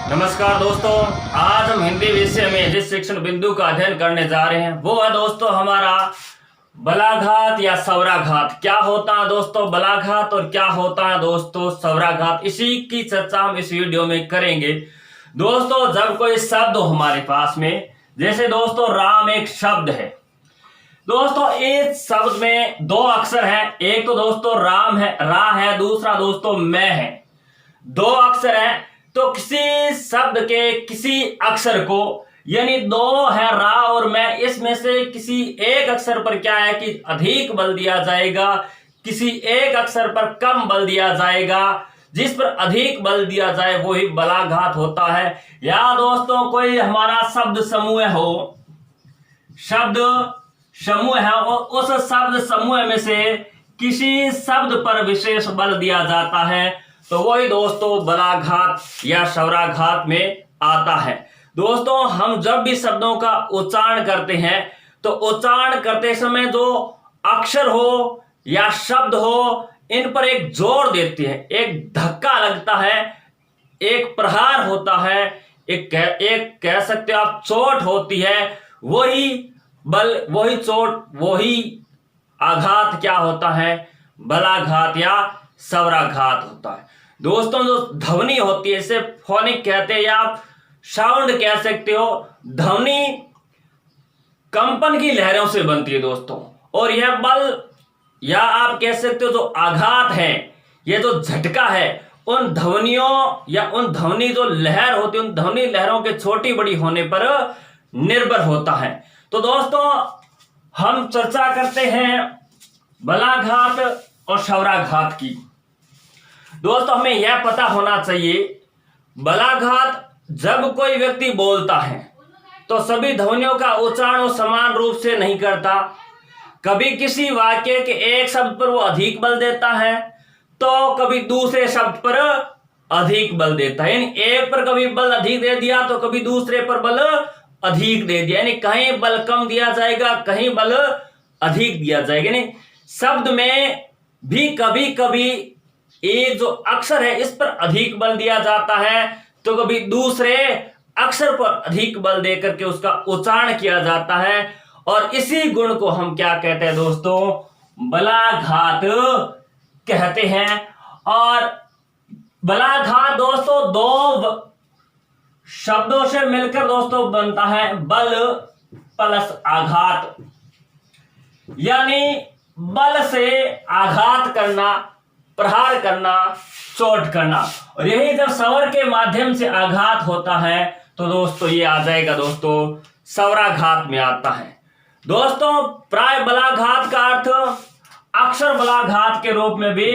नमस्कार दोस्तों, आज हम हिंदी विषय में जिस शिक्षण बिंदु का अध्ययन करने जा रहे हैं वो है दोस्तों हमारा बलाघात या स्वराघात। क्या होता है दोस्तों बलाघात और क्या होता है दोस्तों स्वराघात, इसी की चर्चा हम इस वीडियो में करेंगे। दोस्तों जब कोई शब्द हो हमारे पास में, जैसे दोस्तों राम एक शब्द है दोस्तों, इस शब्द में दो अक्षर हैं, एक तो दोस्तों राम है, रा है, दूसरा दोस्तों मैं है, दो अक्षर हैं। तो किसी शब्द के किसी अक्षर को, यानी दो है रा और मैं, इसमें से किसी एक अक्षर पर क्या है कि अधिक बल दिया जाएगा, किसी एक अक्षर पर कम बल दिया जाएगा। जिस पर अधिक बल दिया जाए वो ही बलाघात होता है। या दोस्तों कोई हमारा शब्द समूह हो, शब्द समूह है और उस शब्द समूह में से किसी शब्द पर विशेष बल दिया जाता है तो वही दोस्तों बलाघात या स्वराघात में आता है। दोस्तों हम जब भी शब्दों का उच्चारण करते हैं तो उच्चारण करते समय जो अक्षर हो या शब्द हो, इन पर एक जोर देते हैं, एक धक्का लगता है, एक प्रहार होता है, एक कह सकते हो आप चोट होती है। वही बल, वही चोट, वही आघात क्या होता है, बलाघात या स्वराघात होता है। दोस्तों जो ध्वनि होती है इसे फोनिक कहते हैं या आप साउंड कह सकते हो। ध्वनि कंपन की लहरों से बनती है दोस्तों, और यह बल या आप कह सकते हो जो आघात है, यह जो झटका है, उन ध्वनियों या उन ध्वनि जो लहर होती है, उन ध्वनि लहरों के छोटी बड़ी होने पर निर्भर होता है। तो दोस्तों हम चर्चा करते हैं बलाघात और स्वराघात की। दोस्तों हमें यह पता होना चाहिए, बलाघात जब कोई व्यक्ति बोलता है तो सभी ध्वनियों का उच्चारण वो समान रूप से नहीं करता। कभी किसी वाक्य के एक शब्द पर वो अधिक बल देता है तो कभी दूसरे शब्द पर अधिक बल देता है, यानी एक पर कभी बल अधिक दे दिया तो कभी दूसरे पर बल अधिक दे दिया, यानी कहीं बल कम दिया जाएगा, कहीं बल अधिक दिया जाएगा। यानी शब्द में भी कभी कभी एक जो अक्षर है इस पर अधिक बल दिया जाता है तो कभी दूसरे अक्षर पर अधिक बल देकर के उसका उच्चारण किया जाता है, और इसी गुण को हम क्या कहते हैं दोस्तों, बलाघात कहते हैं। और बलाघात दोस्तों दो शब्दों से मिलकर दोस्तों बनता है बल प्लस आघात, यानी बल से आघात करना, प्रहार करना, चोट करना। और यही जब स्वर के माध्यम से आघात होता है तो दोस्तों ये आ जाएगा दोस्तों स्वराघात में आता है। दोस्तों प्राय बलाघात का अर्थ अक्षर बलाघात के रूप में भी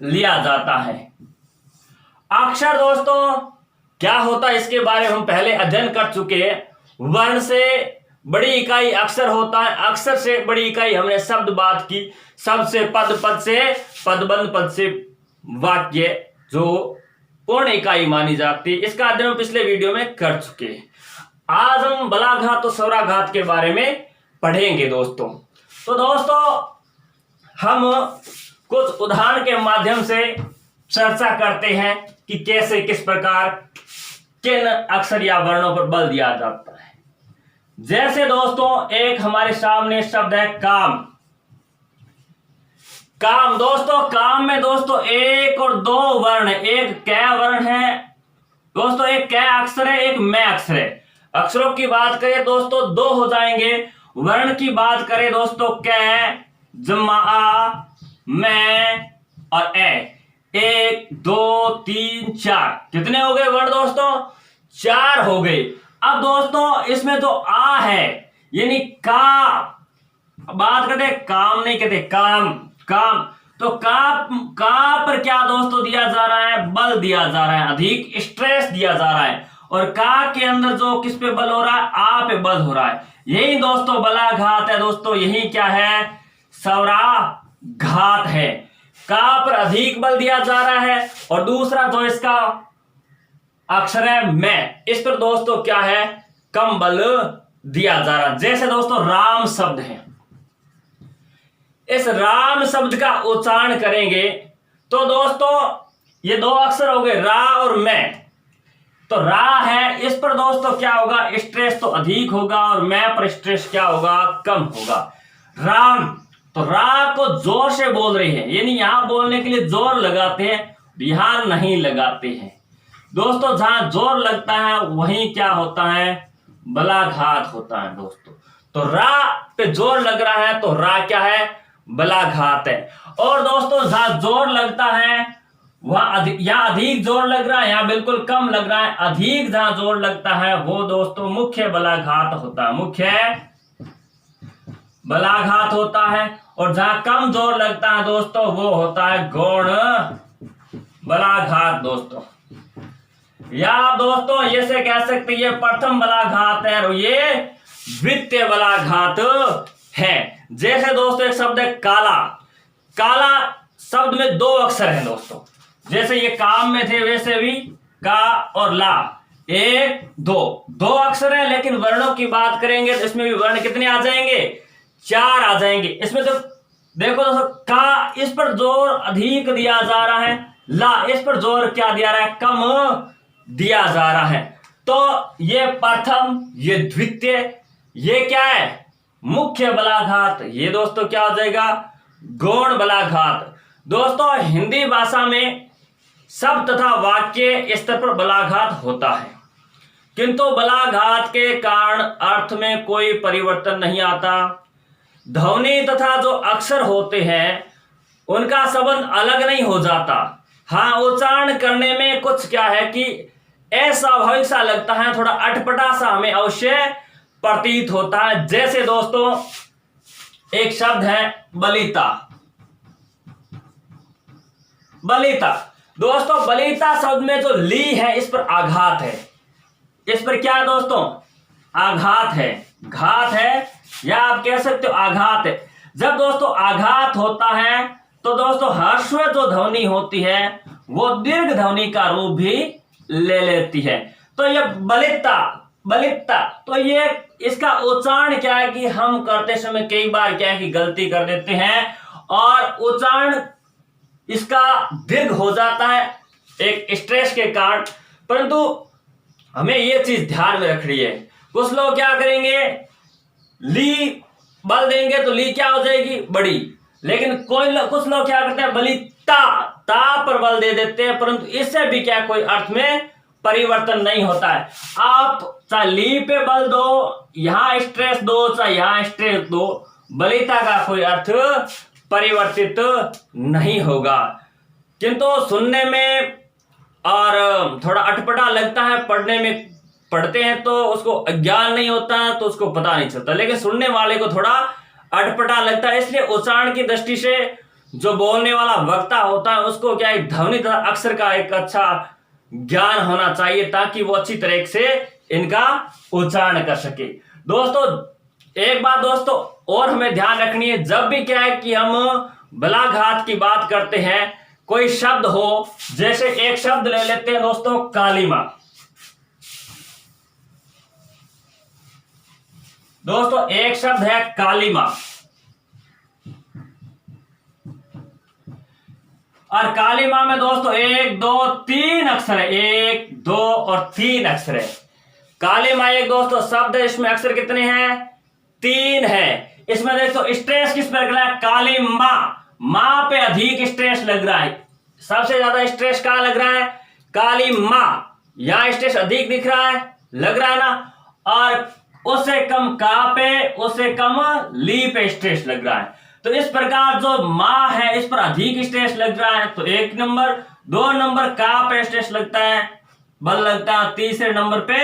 लिया जाता है। अक्षर दोस्तों क्या होता है इसके बारे में हम पहले अध्ययन कर चुके हैं। वर्ण से बड़ी इकाई अक्षर होता है, अक्षर से बड़ी इकाई हमने शब्द बात की, शब्द से पद, पद से पदबंध, पद से वाक्य जो पूर्ण इकाई मानी जाती है। इसका अध्ययन हम पिछले वीडियो में कर चुके हैं। आज हम बलाघात और स्वराघात के बारे में पढ़ेंगे दोस्तों। तो दोस्तों हम कुछ उदाहरण के माध्यम से चर्चा करते हैं कि कैसे किस प्रकार किन अक्षर या वर्णों पर बल दिया जाता है। जैसे दोस्तों एक हमारे सामने शब्द है काम। काम दोस्तों, काम में दोस्तों एक और दो वर्ण, एक कै वर्ण है दोस्तों, एक कै अक्षर है, एक मैं अक्षर है। अक्षरों की बात करें दोस्तों दो हो जाएंगे, वर्ण की बात करें दोस्तों कै, जमा आ, मैं और ए। 1 2 3 4 कितने हो गए वर्ण दोस्तों? 4 हो गए। अब दोस्तों इसमें जो आ है यानी का, बात करते काम नहीं कहते, काम काम, तो का पर क्या दोस्तों दिया जा रहा है, बल दिया जा रहा है, अधिक स्ट्रेस दिया जा रहा है। और का के अंदर जो किस पे बल हो रहा है, आ पे बल हो रहा है। यही दोस्तों बलाघात है दोस्तों, यही क्या है, स्वराघात है। का पर अधिक बल दिया जा रहा है और दूसरा जो इसका अक्षर है मैं, इस पर दोस्तों क्या है, कम बल दिया जा रहा है। जैसे दोस्तों राम शब्द है, इस राम शब्द का उच्चारण करेंगे तो दोस्तों ये दो अक्षर हो गए रा और मैं, तो रा है, इस पर दोस्तों क्या होगा, स्ट्रेस तो अधिक होगा और मैं पर स्ट्रेस क्या होगा, कम होगा। राम, तो रा को जोर से बोल रहे हैं, यानी यहां बोलने के लिए जोर लगाते हैं, यहां नहीं लगाते हैं दोस्तों। जहां जोर लगता है वहीं क्या होता है, बलाघात होता है दोस्तों। तो रा पे जोर लग रहा है तो रा क्या है, बलाघात है। और दोस्तों जहां जोर लगता है वहां यहाँ अधिक जोर लग रहा है, यहाँ बिल्कुल कम लग रहा है। अधिक जहां जोर लगता है वो दोस्तों मुख्य बलाघात होता है, मुख्य बलाघात होता है। और जहां कम जोर लगता है दोस्तों वो होता है गौण बलाघात दोस्तों। या दोस्तों ये से कह सकते हैं ये प्रथम बलाघात है और ये द्वितीय बलाघात है। जैसे दोस्तों एक शब्द है काला, काला शब्द में 2 अक्षर हैं दोस्तों, जैसे ये काम में थे वैसे भी का और ला, 1 2 अक्षर है। लेकिन वर्णों की बात करेंगे तो इसमें भी वर्ण कितने आ जाएंगे, 4 आ जाएंगे। इसमें तो देखो दोस्तों का इस पर जोर अधिक दिया जा रहा है, ला इस पर जोर क्या दिया रहा है, कम दिया जा रहा है। तो ये प्रथम, ये द्वितीय, ये क्या है, मुख्य बलाघात, ये दोस्तों क्या हो जाएगा, गौण बलाघात। दोस्तों हिंदी भाषा में शब्द तथा वाक्य स्तर पर बलाघात होता है, किंतु बलाघात के कारण अर्थ में कोई परिवर्तन नहीं आता। ध्वनि तथा जो अक्षर होते हैं उनका संबंध अलग नहीं हो जाता। हाँ, उच्चारण करने में कुछ क्या है कि अस्वाभाविक सा लगता है, थोड़ा अटपटा सा हमें अवश्य प्रतीत होता है। जैसे दोस्तों एक शब्द है बलिता, बलिता दोस्तों, बलिता शब्द में जो ली है इस पर आघात है, इस पर क्या है दोस्तों, आघात है, घात है, या आप कह सकते हो आघात है। जब दोस्तों आघात होता है तो दोस्तों ह्रस्व जो ध्वनि होती है वो दीर्घ ध्वनि का रूप भी ले लेती है। तो ये बलिता, बलिता, तो ये इसका उच्चारण क्या है कि हम करते समय कई बार क्या है कि गलती कर देते हैं और उच्चारण इसका दीर्घ हो जाता है एक स्ट्रेस के कारण। परंतु हमें ये चीज ध्यान में रखनी है, कुछ लोग क्या करेंगे, ली बल देंगे तो ली क्या हो जाएगी, बड़ी, लेकिन कुछ लोग क्या करते हैं, बलिता, ता पर बल दे देते हैं, परंतु इससे भी क्या कोई अर्थ में परिवर्तन नहीं होता है। आप चाहे ली पे बल दो, यहां स्ट्रेस दो, चाहे यहां स्ट्रेस दो, बलिता का कोई अर्थ परिवर्तित नहीं होगा। किंतु सुनने में और थोड़ा अटपटा लगता है, पढ़ने में पढ़ते हैं तो उसको अज्ञान नहीं होता है तो उसको पता नहीं चलता, लेकिन सुनने वाले को थोड़ा अटपटा लगता है। इसलिए उच्चारण की दृष्टि से जो बोलने वाला वक्ता होता है उसको क्या एक ध्वनि तथा अक्षर का एक अच्छा ज्ञान होना चाहिए ताकि वो अच्छी तरह से इनका उच्चारण कर सके। दोस्तों एक बात दोस्तों और हमें ध्यान रखनी है, जब भी क्या है कि हम बलाघात की बात करते हैं, कोई शब्द हो, जैसे एक शब्द ले लेते हैं दोस्तों कालीमा, दोस्तों एक शब्द है कालीमा, और कालीमा में दोस्तों 1 2 3 अक्षर है, 1 2 और 3 अक्षर है। कालीमा एक दोस्तों शब्द है, इसमें अक्षर कितने हैं, 3 है। इसमें देखो स्ट्रेस किस पर लग रहा है, कालीमा, मां पे अधिक स्ट्रेस लग रहा है, सबसे ज्यादा स्ट्रेस कहां लग रहा है, कालीमा, यहां स्ट्रेस अधिक दिख रहा है, लग रहा है ना, और उससे कम का पे, उससे कम ली पे स्ट्रेस लग रहा है। तो इस प्रकार जो मां है इस पर अधिक स्ट्रेस लग रहा है, तो 1 नंबर, 2 नंबर का पे स्ट्रेस लगता है, बल लगता है, तीसरे नंबर पे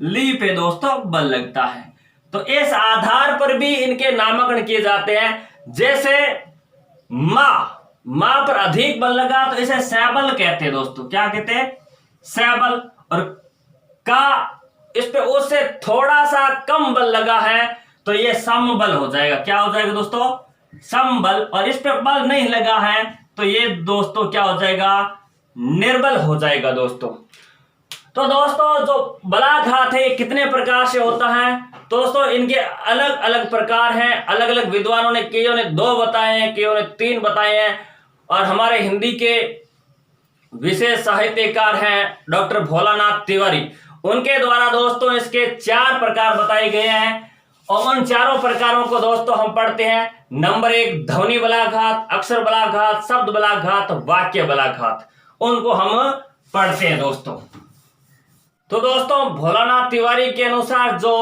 ली पे दोस्तों बल लगता है। तो इस आधार पर भी इनके नामकरण किए जाते हैं। जैसे मां पर अधिक बल लगा तो इसे सैबल कहते हैं दोस्तों, क्या कहते हैं, सैबल। और का इस पे उससे थोड़ा सा कम बल लगा है तो ये समबल हो जाएगा, क्या हो जाएगा दोस्तों, समबल। और इस पे बल नहीं लगा है तो ये दोस्तों क्या हो जाएगा, निर्बल हो जाएगा दोस्तों। तो दोस्तों जो बलाघात है ये कितने प्रकार से होता है दोस्तों, इनके अलग अलग प्रकार हैं, अलग अलग विद्वानों ने, कईयों ने 2 बताए हैं, कईयों ने 3 बताए हैं, और हमारे हिंदी के विशेष साहित्यकार हैं डॉक्टर भोलानाथ तिवारी। उनके द्वारा दोस्तों इसके 4 प्रकार बताए गए हैं और उन चारों प्रकारों को दोस्तों हम पढ़ते हैं। नंबर 1 ध्वनि बलाघात, अक्षर बलाघात, शब्द बलाघात, वाक्य बलाघात, उनको हम पढ़ते हैं दोस्तों। तो दोस्तों भोलानाथ तिवारी के अनुसार जो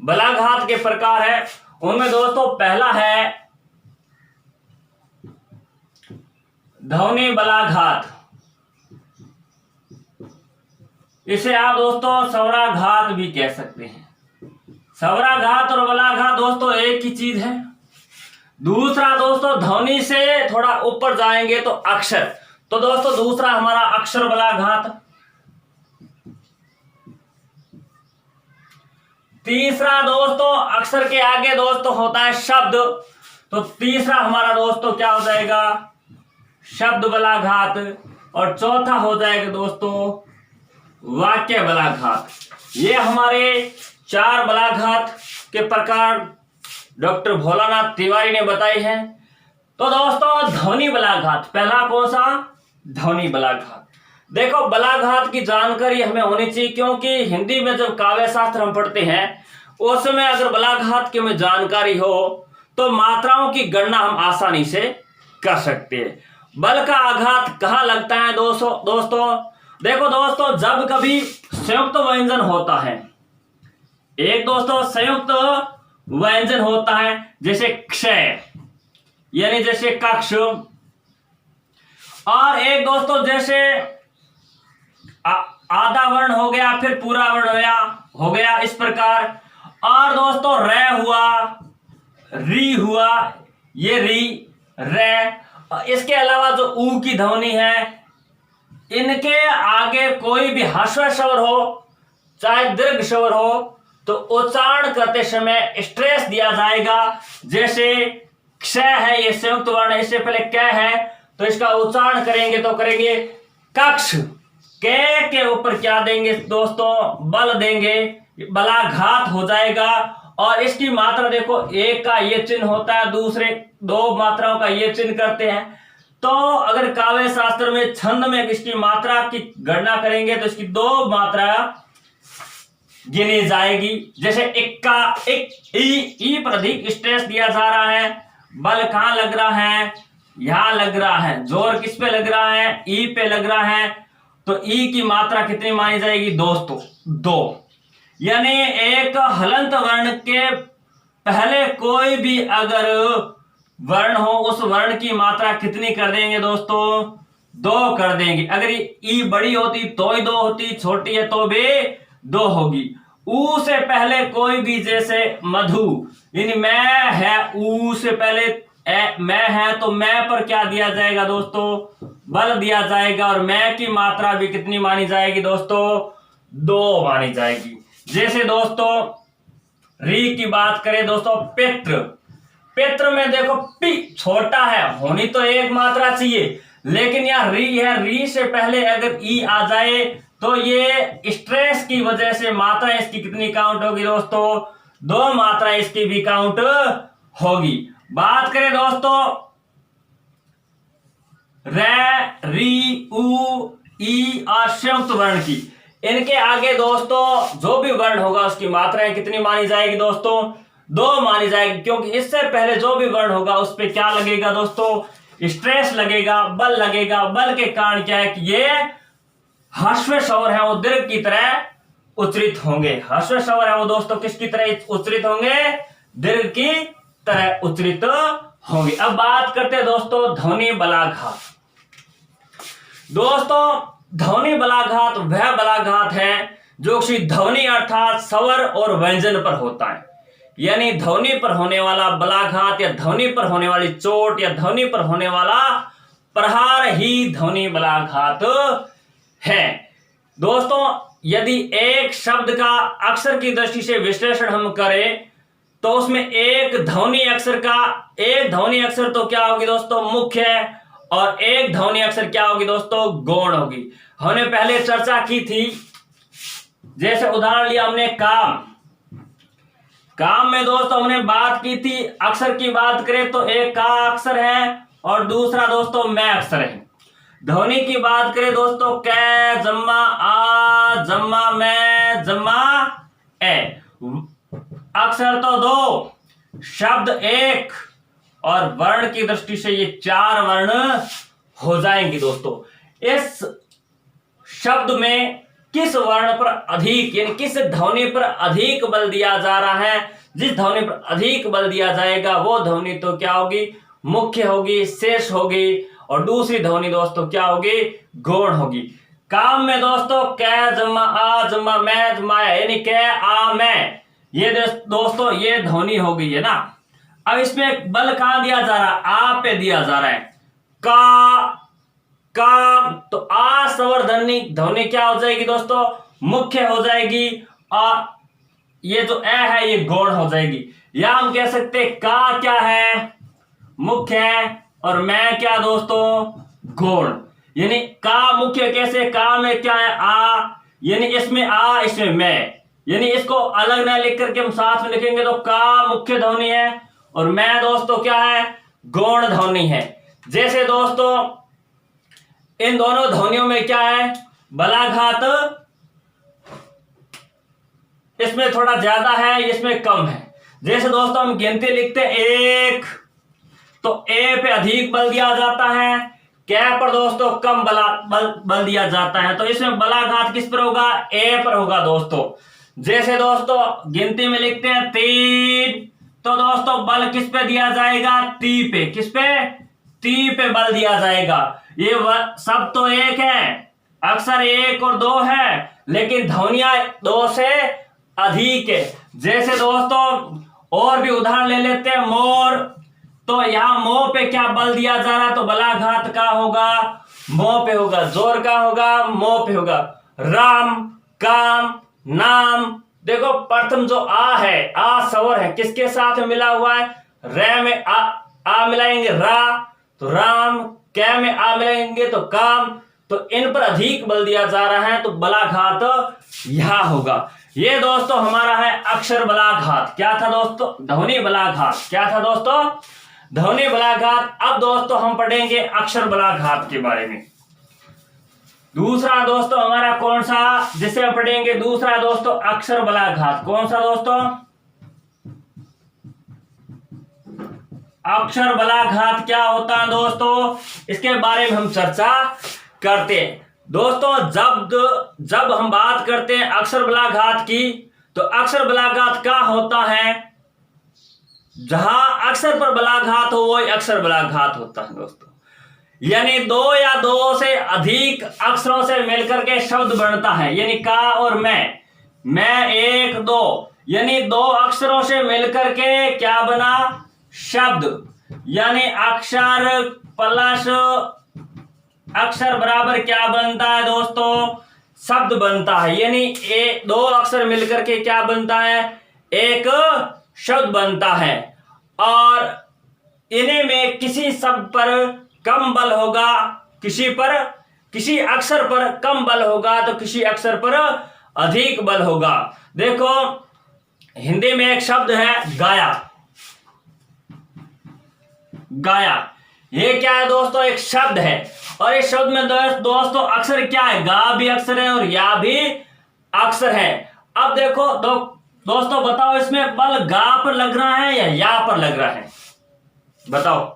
बलाघात के प्रकार है उनमें दोस्तों पहला है ध्वनि बलाघात। इसे आप दोस्तों स्वराघात भी कह सकते हैं। स्वराघात और बलाघात दोस्तों एक ही चीज है। दूसरा दोस्तों ध्वनि से थोड़ा ऊपर जाएंगे तो अक्षर, तो दोस्तों दूसरा हमारा अक्षर बलाघात। तीसरा दोस्तों अक्षर के आगे दोस्तों होता है शब्द, तो तीसरा हमारा दोस्तों क्या हो जाएगा, शब्द बलाघात। और चौथा हो जाएगा दोस्तों वाक्य बलाघात। ये हमारे 4 बलाघात के प्रकार डॉक्टर भोलानाथ तिवारी ने बताए हैं। तो दोस्तों ध्वनि बलाघात, पहला कौन सा, ध्वनि बलाघात। देखो बलाघात की जानकारी हमें होनी चाहिए, क्योंकि हिंदी में जब काव्य शास्त्र हम पढ़ते हैं उस समय अगर बलाघात की हमें जानकारी हो तो मात्राओं की गणना हम आसानी से कर सकते हैं। बल का आघात कहाँ लगता है दोस्तों देखो दोस्तों, जब कभी संयुक्त व्यंजन होता है, एक दोस्तों संयुक्त व्यंजन होता है जैसे क्षय यानी जैसे कक्ष, और एक दोस्तों जैसे आधा वर्ण हो गया फिर पूरा वर्ण हो गया इस प्रकार। और दोस्तों रे हुआ, री हुआ, ये री रे। इसके अलावा जो ऊ की ध्वनि है, इनके आगे कोई भी ह्रस्व स्वर हो चाहे दीर्घ स्वर हो तो उच्चारण करते समय स्ट्रेस दिया जाएगा। जैसे क्षय है, ये संयुक्त वर्ण है, इससे पहले क है, तो इसका उच्चारण करेंगे तो करेंगे कक्ष, के ऊपर क्या देंगे दोस्तों, बल देंगे, बलाघात हो जाएगा। और इसकी मात्रा देखो, एक का ये चिन्ह होता है, दूसरे 2 मात्राओं का ये चिन्ह करते हैं। तो अगर काव्य शास्त्र में छंद में इसकी मात्रा की गणना करेंगे तो इसकी 2 मात्रा गिनी जाएगी। जैसे इक्का, ई पर अधिक स्ट्रेस दिया जा रहा है, बल कहां लग रहा है, यहां लग रहा है, जोर किस पे लग रहा है, ई पे लग रहा है, तो ई की मात्रा कितनी मानी जाएगी दोस्तों, 2। यानी एक हलंत वर्ण के पहले कोई भी अगर वर्ण हो उस वर्ण की मात्रा कितनी कर देंगे दोस्तों, 2 कर देंगे। अगर ई बड़ी होती तो ही 2 होती, छोटी है तो भी 2 होगी। ऊ से पहले कोई भी, जैसे मधु यानी मैं है, ऊ से पहले मैं है तो मैं पर क्या दिया जाएगा दोस्तों, बल दिया जाएगा। और मैं की मात्रा भी कितनी मानी जाएगी दोस्तों, 2 मानी जाएगी। जैसे दोस्तों री की बात करें दोस्तों, पितृ, पितृ में देखो पी छोटा है, होनी तो एक मात्रा चाहिए, लेकिन यह री है, री से पहले अगर ई आ जाए तो ये स्ट्रेस की वजह से मात्रा इसकी कितनी काउंट होगी दोस्तों, 2 मात्रा इसकी भी काउंट होगी। बात करें दोस्तों रे, री, ऊ, ई और संयुक्त वर्ण की, इनके आगे दोस्तों जो भी वर्ण होगा उसकी मात्राएं कितनी मानी जाएगी दोस्तों, 2 मानी जाएगी। क्योंकि इससे पहले जो भी वर्ण होगा उस पर क्या लगेगा दोस्तों, स्ट्रेस लगेगा, बल लगेगा। बल के कारण क्या है कि ये ह्रस्व स्वर है वो दीर्घ की तरह उच्चरित होंगे। ह्रस्व स्वर है वो दोस्तों किसकी तरह उच्चरित होंगे, दीर्घ की तरह उच्चरित होंगे। अब बात करते हैं दोस्तों ध्वनि बलाघात। दोस्तों ध्वनि बलाघात वह बलाघात है जो कि ध्वनि अर्थात स्वर और व्यंजन पर होता है। यानी ध्वनि पर होने वाला बलाघात या ध्वनि पर होने वाली चोट या ध्वनि पर होने वाला प्रहार ही ध्वनि बलाघात है। दोस्तों यदि एक शब्द का अक्षर की दृष्टि से विश्लेषण हम करें तो उसमें एक ध्वनि अक्षर तो क्या होगी दोस्तों, मुख्य है, और एक ध्वनि अक्षर क्या होगी दोस्तों, गौण होगी। हमने पहले चर्चा की थी, जैसे उदाहरण लिया हमने काम में दोस्तों हमने बात की थी, अक्षर की बात करें तो एक का अक्षर है और दूसरा दोस्तों मैं अक्षर है। ध्वनि की बात करें दोस्तों, कै जम्मा आ जम्मा मैं जम्मा ए, अक्षर तो दो, शब्द एक, और वर्ण की दृष्टि से ये 4 वर्ण हो जाएंगे दोस्तों। इस शब्द में किस वर्ण पर अधिक यानी किस ध्वनि पर अधिक बल दिया जा रहा है, जिस ध्वनि पर अधिक बल दिया जाएगा वो ध्वनि तो क्या होगी, मुख्य होगी, शेष होगी, और दूसरी ध्वनि दोस्तों क्या होगी, गौण होगी। काम में दोस्तों कै जमा आ जमा मैं जमा यानी कै आ मैं, ये दोस्तों ये ध्वनि हो गई है ना। अब इसमें बल कहां दिया जा रहा है, आ पे दिया जा रहा है। का तो आ स्वर ध्वनि क्या हो जाएगी दोस्तों, मुख्य हो जाएगी, और ये जो ए है ये गौण हो जाएगी। या हम कह सकते हैं का क्या है, मुख्य है, और मैं क्या दोस्तों, गौण। यानी का मुख्य कैसे, का में क्या है आ, यानी इसमें आ इसमें मैं, यानी इसको अलग ना लिख करके हम साथ में लिखेंगे तो का मुख्य ध्वनि है और मैं दोस्तों क्या है, गौण ध्वनि है। जैसे दोस्तों इन दोनों ध्वनियों में क्या है, बलाघात इसमें थोड़ा ज्यादा है, इसमें कम है। जैसे दोस्तों हम गिनती लिखते हैं एक, तो ए पे अधिक बल दिया जाता है, कै पर दोस्तों कम बल दिया जाता है। तो इसमें बलाघात किस पर होगा, ए पर होगा दोस्तों। जैसे दोस्तों गिनती में लिखते हैं 3, तो दोस्तों बल किस पे दिया जाएगा, ती पे। किस पे, ती पे बल दिया जाएगा। ये सब तो एक है, अक्षर 1 और 2 है, लेकिन ध्वनियां 2 से अधिक है। जैसे दोस्तों और भी उदाहरण ले लेते हैं, मोर, तो यहां मोह पे क्या बल दिया जा रहा है, तो बलाघात का होगा, मोह पे होगा। जोर का होगा, मोह पे होगा। राम, काम, नाम, देखो प्रथम जो आ है, आ स्वर है, किसके साथ मिला हुआ है, रे में आ मिलाएंगे रा, तो राम, कै में आ मिलाएंगे तो काम, तो इन पर अधिक बल दिया जा रहा है, तो बलाघात यहां होगा। ये दोस्तों हमारा है अक्षर बलाघात। क्या था दोस्तों, ध्वनि बलाघात। क्या था दोस्तों, ध्वनि बलाघात। अब दोस्तों हम पढ़ेंगे अक्षर बलाघात के बारे में। दूसरा दोस्तों हमारा कौन सा, जिसे हम पढ़ेंगे दूसरा दोस्तों अक्षर बलाघात। कौन सा दोस्तों, अक्षर बलाघात क्या होता है दोस्तों, इसके बारे में हम चर्चा करते हैं। दोस्तों जब हम बात करते हैं अक्षर बलाघात की, तो अक्षर बलाघात क्या होता है, जहां अक्षर पर बलाघात हो वो अक्षर बलाघात होता है दोस्तों। यानी 2 या 2 से अधिक अक्षरों से मिलकर के शब्द बनता है। यानी का और मैं 1 2, यानी 2 अक्षरों से मिलकर के क्या बना, शब्द। यानी अक्षर प्लस अक्षर बराबर क्या बनता है दोस्तों, शब्द बनता है। यानी 2 अक्षर मिलकर के क्या बनता है, एक शब्द बनता है। और इन्हीं में किसी शब्द पर कम बल होगा, किसी अक्षर पर कम बल होगा, तो किसी अक्षर पर अधिक बल होगा। देखो हिंदी में एक शब्द है गाया, गाया, ये क्या है दोस्तों, एक शब्द है। और इस शब्द में दोस्तों अक्षर क्या है, गा भी अक्षर है और या भी अक्षर है। अब देखो दोस्तों बताओ इसमें बल गा पर लग रहा है या पर लग रहा है, बताओ।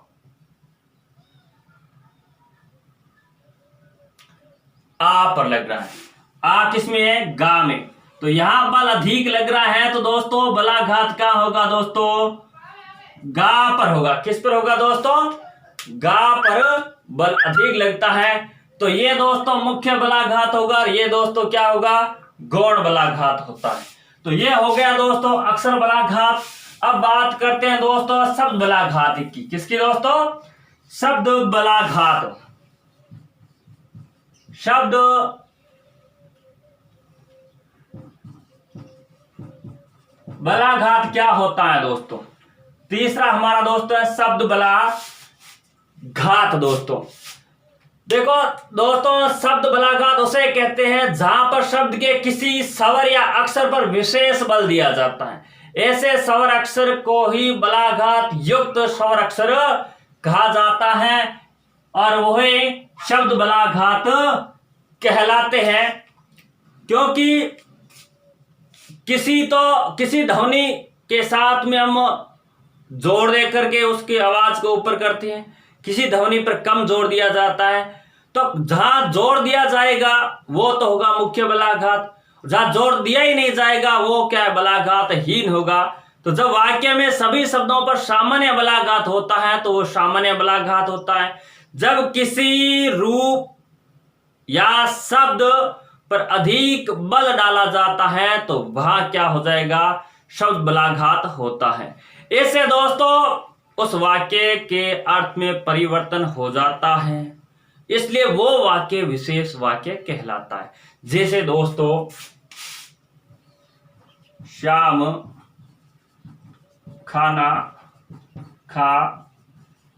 आ पर लग रहा है। आ किसमें है, गा में। तो यहां बल अधिक लग रहा है, तो दोस्तों बलाघात क्या होगा दोस्तों, गा पर होगा। किस पर होगा दोस्तों, गा पर बल अधिक लगता है, तो ये दोस्तों मुख्य बलाघात होगा। और ये दोस्तों क्या होगा, गौण बलाघात होता है। तो ये हो गया दोस्तों अक्षर बलाघात। अब बात करते हैं दोस्तों शब्द बलाघात की। किसकी दोस्तों, शब्द बलाघात। शब्द बलाघात क्या होता है दोस्तों, तीसरा हमारा दोस्तों है शब्द बलाघात। दोस्तों देखो दोस्तों, शब्द बलाघात उसे कहते हैं जहां पर शब्द के किसी स्वर या अक्षर पर विशेष बल दिया जाता है। ऐसे स्वर अक्षर को ही बलाघात युक्त स्वर अक्षर कहा जाता है। और वही शब्द बलाघात कहलाते हैं। क्योंकि किसी ध्वनि के साथ में हम जोर दे करके उसकी आवाज को ऊपर करते हैं, किसी ध्वनि पर कम जोर दिया जाता है। तो जहां जोर दिया जाएगा वो तो होगा मुख्य बलाघात, जहां जोर दिया ही नहीं जाएगा वो क्या है, बलाघातहीन होगा। तो जब वाक्य में सभी शब्दों पर सामान्य बलाघात होता है तो वो सामान्य बलाघात होता है। जब किसी रूप या शब्द पर अधिक बल डाला जाता है तो वह क्या हो जाएगा, शब्द बलाघात होता है। इससे दोस्तों उस वाक्य के अर्थ में परिवर्तन हो जाता है, इसलिए वो वाक्य विशेष वाक्य कहलाता है। जैसे दोस्तों श्याम खाना खा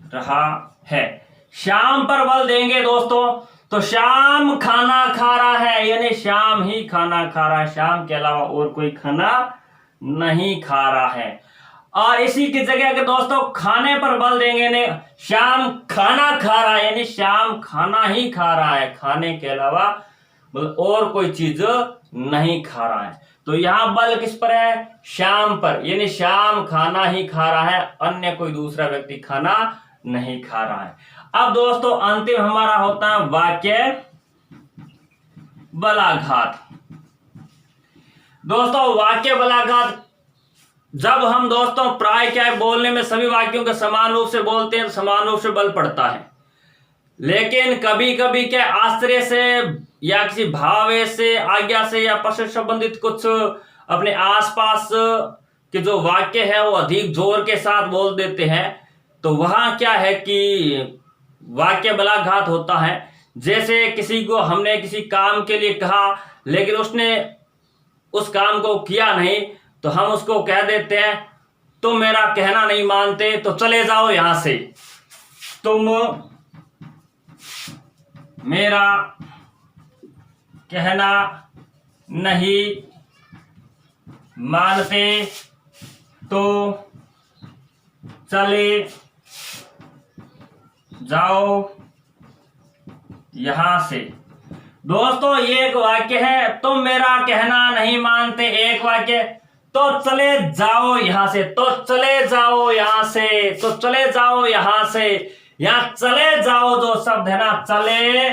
रहा है, श्याम पर बल देंगे दोस्तों तो श्याम खाना खा रहा है, यानी श्याम ही खाना खा रहा है, श्याम के अलावा और कोई खाना नहीं खा रहा है। और इसी की जगह अगर दोस्तों खाने पर बल देंगे ने, श्याम खाना खा रहा है, यानी श्याम खाना ही खा रहा है, खाने के अलावा और कोई चीज नहीं खा रहा है। तो यहां बल किस पर है, श्याम पर, यानी श्याम खाना ही खा रहा है, अन्य कोई दूसरा व्यक्ति खाना नहीं खा रहा है। अब दोस्तों अंतिम हमारा होता है वाक्य बलाघात। दोस्तों वाक्य बलाघात जब हम दोस्तों प्राय क्या है, बोलने में सभी वाक्यों के समान रूप से बोलते हैं, समान रूप से बल पड़ता है। लेकिन कभी कभी क्या आश्चर्य से या किसी भाव से, आज्ञा से या पश्चात संबंधित कुछ अपने आसपास के जो वाक्य है वो अधिक जोर के साथ बोल देते हैं, तो वहां क्या है कि वाक्य बलाघात होता है। जैसे किसी को हमने किसी काम के लिए कहा लेकिन उसने उस काम को किया नहीं, तो हम उसको कह देते हैं तुम मेरा कहना नहीं मानते तो चले जाओ यहां से, तुम मेरा कहना नहीं मानते तो चले जाओ यहां से। दोस्तों ये एक वाक्य है, तुम मेरा कहना नहीं मानते, एक वाक्य, तो चले जाओ यहां से, तो चले जाओ यहां से, तो चले जाओ यहां से। यहां चले जाओ जो शब्द है ना, चले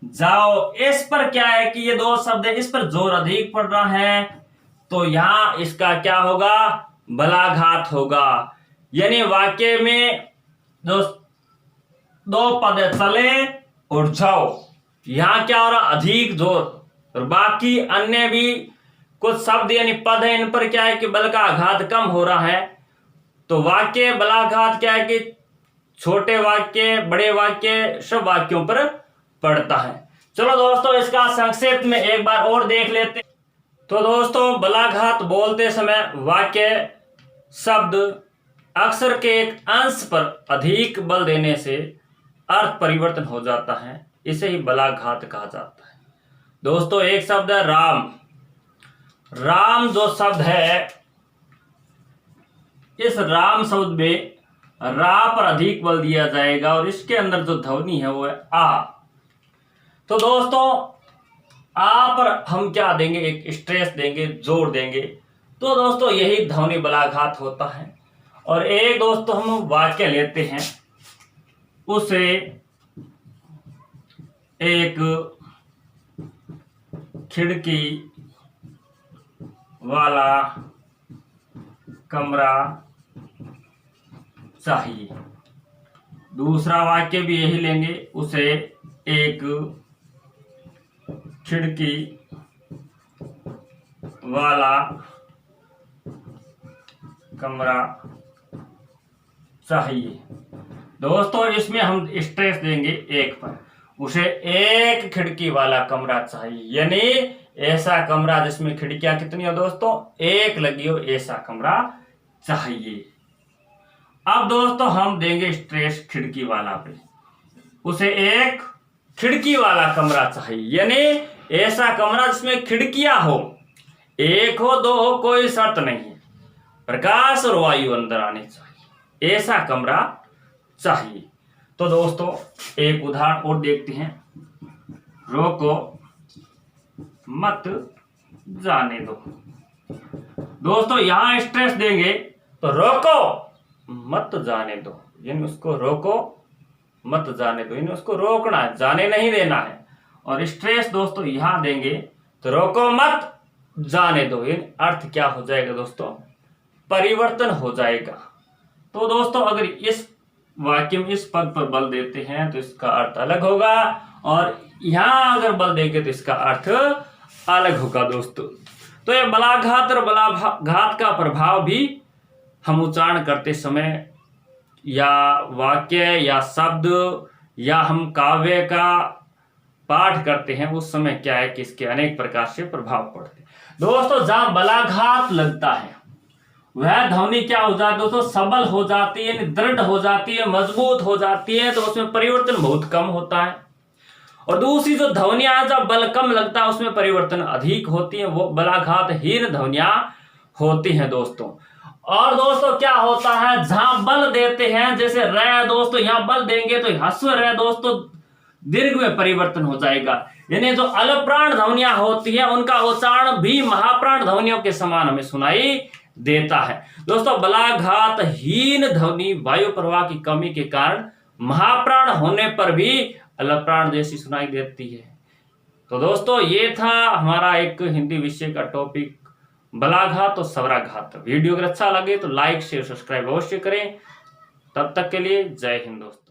जाओ, इस पर क्या है कि ये दो शब्द है, इस पर जोर अधिक पड़ रहा है, तो यहां इसका क्या होगा, बलाघात होगा। यानी वाक्य में जो दो पद है, चले और जाओ, यहां क्या हो रहा, अधिक जोर, और बाकी अन्य भी कुछ शब्द यानी पद है, इन पर क्या है कि बल का आघात कम हो रहा है। तो वाक्य बलाघात क्या है कि छोटे वाक्य, बड़े वाक्य, सब वाक्यों पर पड़ता है। चलो दोस्तों इसका संक्षेप में एक बार और देख लेते। तो दोस्तों बलाघात बोलते समय वाक्य शब्द अक्षर के एक अंश पर अधिक बल देने से अर्थ परिवर्तन हो जाता है, इसे ही बलाघात कहा जाता है। दोस्तों एक शब्द है राम, राम जो शब्द है, इस राम शब्द में रा पर अधिक बल दिया जाएगा और इसके अंदर जो ध्वनि है वो है आ। तो दोस्तों आ पर हम क्या देंगे, एक स्ट्रेस देंगे, जोर देंगे, तो दोस्तों यही ध्वनि बलाघात होता है। और एक दोस्तों हम वाक्य लेते हैं, उसे एक खिड़की वाला कमरा चाहिए। दूसरा वाक्य भी यही लेंगे, उसे एक खिड़की वाला कमरा चाहिए। दोस्तों इसमें हम स्ट्रेस देंगे एक पर, उसे एक खिड़की वाला कमरा चाहिए, यानी ऐसा कमरा जिसमें खिड़कियां कितनी हो दोस्तों, एक लगी हो, ऐसा कमरा चाहिए। अब दोस्तों हम देंगे स्ट्रेस खिड़की वाला पे, उसे एक खिड़की वाला कमरा चाहिए, यानी ऐसा कमरा जिसमें खिड़कियां हो, एक हो दो हो कोई शर्त नहीं है, प्रकाश और वायु अंदर आनी चाहिए, ऐसा कमरा चाहिए। तो दोस्तों एक उदाहरण और देखते हैं, रोको मत जाने दो। दोस्तों यहां स्ट्रेस देंगे तो रोको मत जाने दो, यानी उसको रोको मत जाने दो, यानी उसको रोकना है, जाने नहीं देना है। और स्ट्रेस दोस्तों यहां देंगे तो रोको मत जाने दो, यानी अर्थ क्या हो जाएगा दोस्तों, परिवर्तन हो जाएगा। तो दोस्तों अगर इस वाक्य में इस पद पर बल देते हैं तो इसका अर्थ अलग होगा, और यहां अगर बल देंगे तो इसका अर्थ अलग होगा दोस्तों। तो ये बलाघात और बलाघात का प्रभाव भी हम उच्चारण करते समय या वाक्य या शब्द या हम काव्य का पाठ करते हैं उस समय क्या है कि इसके अनेक प्रकार से प्रभाव पड़ते हैं। दोस्तों जहां बलाघात लगता है वह ध्वनि क्या हो जाती है दोस्तों, सबल हो जाती है, दृढ़ हो जाती है, मजबूत हो जाती है, तो उसमें परिवर्तन बहुत कम होता है। और दूसरी जो ध्वनियां जब बल कम लगता है उसमें परिवर्तन अधिक होती है, वो बलाघातहीन ध्वनियां होती हैं दोस्तों। और दोस्तों क्या होता है, जहां बल देते हैं जैसे र दोस्तों, यहां बल देंगे तो ह्रस्व र दोस्तों दीर्घ में परिवर्तन हो जाएगा, यानी जो अलप्राण ध्वनियां होती है उनका उच्चारण भी महाप्राण ध्वनियों के समान हमें सुनाई देता है। दोस्तों बलाघातहीन ध्वनि वायु प्रवाह की कमी के कारण महाप्राण होने पर भी अलप्राण जैसी सुनाई देती है। तो दोस्तों ये था हमारा एक हिंदी विषय का टॉपिक, बलाघात और स्वराघात। वीडियो अगर अच्छा लगे तो लाइक शेयर सब्सक्राइब अवश्य करें। तब तक के लिए जय हिंद दोस्तों।